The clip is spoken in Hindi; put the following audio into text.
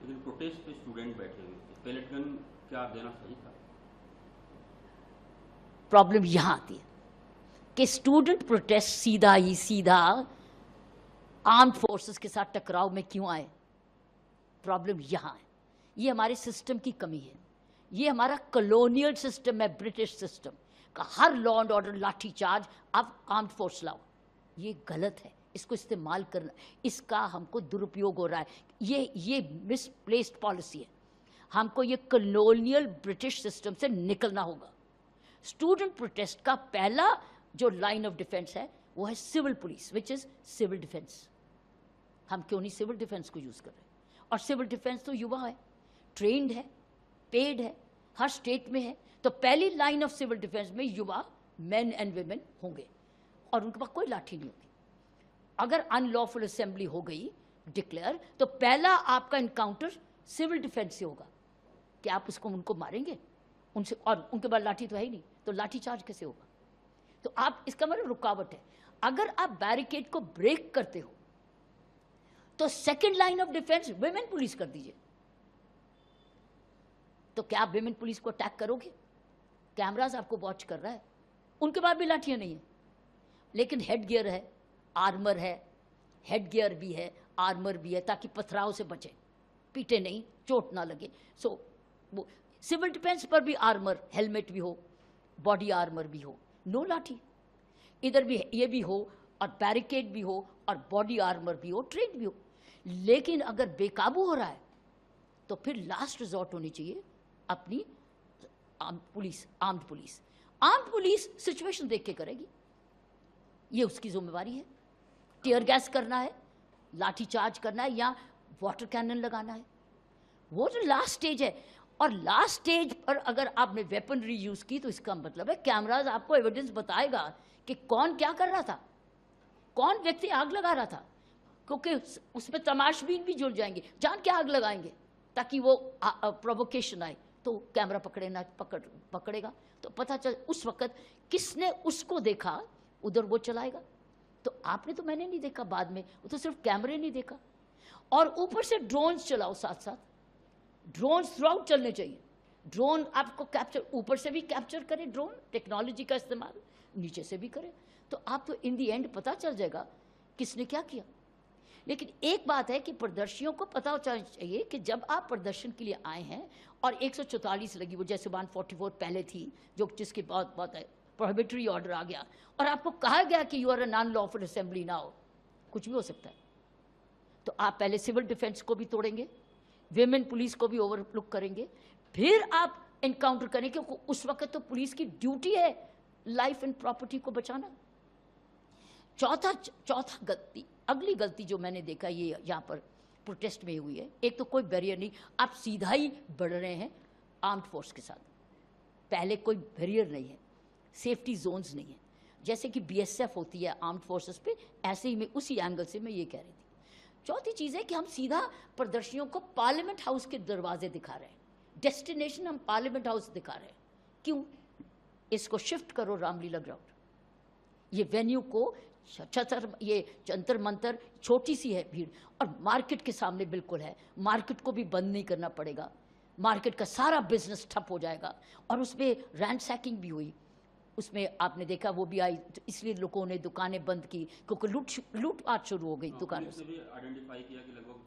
लेकिन प्रोटेस्ट पे स्टूडेंट बैठे हुए थे, पेलेट गन क्या देना सही था? प्रॉब्लम यहां आती है कि स्टूडेंट प्रोटेस्ट सीधा ही सीधा आर्म्ड फोर्सेस के साथ टकराव में क्यों आए? प्रॉब्लम यहां है। ये हमारे सिस्टम की कमी है। ये हमारा कॉलोनियल सिस्टम है, ब्रिटिश सिस्टम का। हर लॉ एंड ऑर्डर लाठी चार्ज, अब आर्म्ड फोर्स लाओ। ये गलत है, इसको इस्तेमाल करना, इसका हमको दुरुपयोग हो रहा है। ये मिसप्लेस्ड पॉलिसी है। हमको ये कॉलोनियल ब्रिटिश सिस्टम से निकलना होगा। स्टूडेंट प्रोटेस्ट का पहला जो लाइन ऑफ डिफेंस है वो है civil police, which is civil defence. हम क्यों नहीं सिविल डिफेंस को यूज कर रहे? और सिविल डिफेंस तो युवा है, ट्रेंड है, पेड है, हर स्टेट में है। तो पहली लाइन ऑफ सिविल डिफेंस में युवा, मेन एंड वुमेन होंगे और उनके पास कोई लाठी नहीं होगी। अगर अनलॉफुल असेंबली हो गई डिक्लेयर, तो पहला आपका इनकाउंटर सिविल डिफेंस से होगा कि आप उसको उनको मारेंगे उनसे, और उनके पास लाठी तो है ही नहीं, तो लाठी चार्ज कैसे होगा? तो आप, इसका मतलब रुकावट है। अगर आप बैरिकेड को ब्रेक करते हो तो second line of defence women police कर दीजिए। तो क्या आप विमेन पुलिस को अटैक करोगे? कैमरास आपको वॉच कर रहा है, उनके पास भी लाठियां नहीं है, लेकिन हेड गियर है, आर्मर है, हेड गियर भी है, आर्मर भी है, ताकि पथराव से बचे, पीटे नहीं, चोट ना लगे। सो वो सिविल डिफेंस पर भी आर्मर, हेलमेट भी हो, बॉडी आर्मर भी हो, नो लाठी। इधर भी ये भी हो और बैरिकेड भी हो और बॉडी आर्मर भी हो, ट्रेन भी हो। लेकिन अगर बेकाबू हो रहा है तो फिर लास्ट रिजॉर्ट होनी चाहिए अपनी आर्म्ड पुलिस सिचुएशन देख के करेगी, ये उसकी जिम्मेवारी है। टीयर गैस करना है, लाठी चार्ज करना है, या वाटर कैनन लगाना है, वो जो लास्ट स्टेज है। और लास्ट स्टेज पर अगर आपने वेपनरी यूज की तो इसका मतलब है कैमराज आपको एविडेंस बताएगा कि कौन क्या कर रहा था, कौन व्यक्ति आग लगा रहा था, क्योंकि उसमें तमाशबीन भी जुड़ जाएंगे, जान के आग लगाएंगे ताकि वो प्रोवोकेशन आए, तो कैमरा पकड़ेगा, तो पता चल उस वक्त किसने उसको देखा, उधर वो चलाएगा। तो आपने तो, मैंने नहीं देखा, बाद में वो तो सिर्फ कैमरे नहीं देखा। और ऊपर से ड्रोन्स चलाओ, साथ साथ ड्रोन्स थ्रू आउट चलने चाहिए। ड्रोन आपको कैप्चर, ऊपर से भी कैप्चर करे, ड्रोन टेक्नोलॉजी का इस्तेमाल नीचे से भी करे, तो आप तो इन दी एंड पता चल जाएगा किसने क्या किया। लेकिन एक बात है कि प्रदर्शियों को पता होना चाहिए कि जब आप प्रदर्शन के लिए आए हैं और 144 लगी, वो जैसे 144 पहले थी, जो जिसके बाद बात है प्रोहिबिटरी ऑर्डर आ गया और आपको कहा गया कि you are a non lawful assembly now, कुछ भी हो सकता है। तो आप पहले सिविल डिफेंस को भी तोड़ेंगे, विमेन पुलिस को भी ओवरलुक करेंगे, फिर आप एनकाउंटर करेंगे, क्योंकि उस वक्त तो पुलिस की ड्यूटी है लाइफ एंड प्रॉपर्टी को बचाना। चौथा गलती, अगली गलती जो मैंने देखा ये यहाँ पर प्रोटेस्ट में हुई है, एक तो कोई बैरियर नहीं, आप सीधा ही बढ़ रहे हैं आर्म्ड फोर्स के साथ। पहले कोई बैरियर नहीं है, सेफ्टी जोन्स नहीं है, जैसे कि बीएसएफ होती है आर्म्ड फोर्सेस पे, ऐसे ही मैं उसी एंगल से मैं ये कह रही थी। चौथी चीज़ है कि हम सीधा प्रदर्शनियों को पार्लियामेंट हाउस के दरवाजे दिखा रहे हैं, डेस्टिनेशन हम पार्लियामेंट हाउस दिखा रहे हैं। क्यों? इसको शिफ्ट करो रामलीला ग्राउंड, ये वेन्यू को ये जंतर मंतर, छोटी सी है भीड़, और मार्केट के सामने बिल्कुल है, मार्केट को भी बंद नहीं करना पड़ेगा, मार्केट का सारा बिजनेस ठप हो जाएगा। और उसमें रैंडसैकिंग भी हुई, उसमें आपने देखा वो भी आई, तो इसलिए लोगों ने दुकानें बंद की, क्योंकि लूटपाट शुरू हो गई दुकानों से। आइडेंटिफाई किया कि लगभग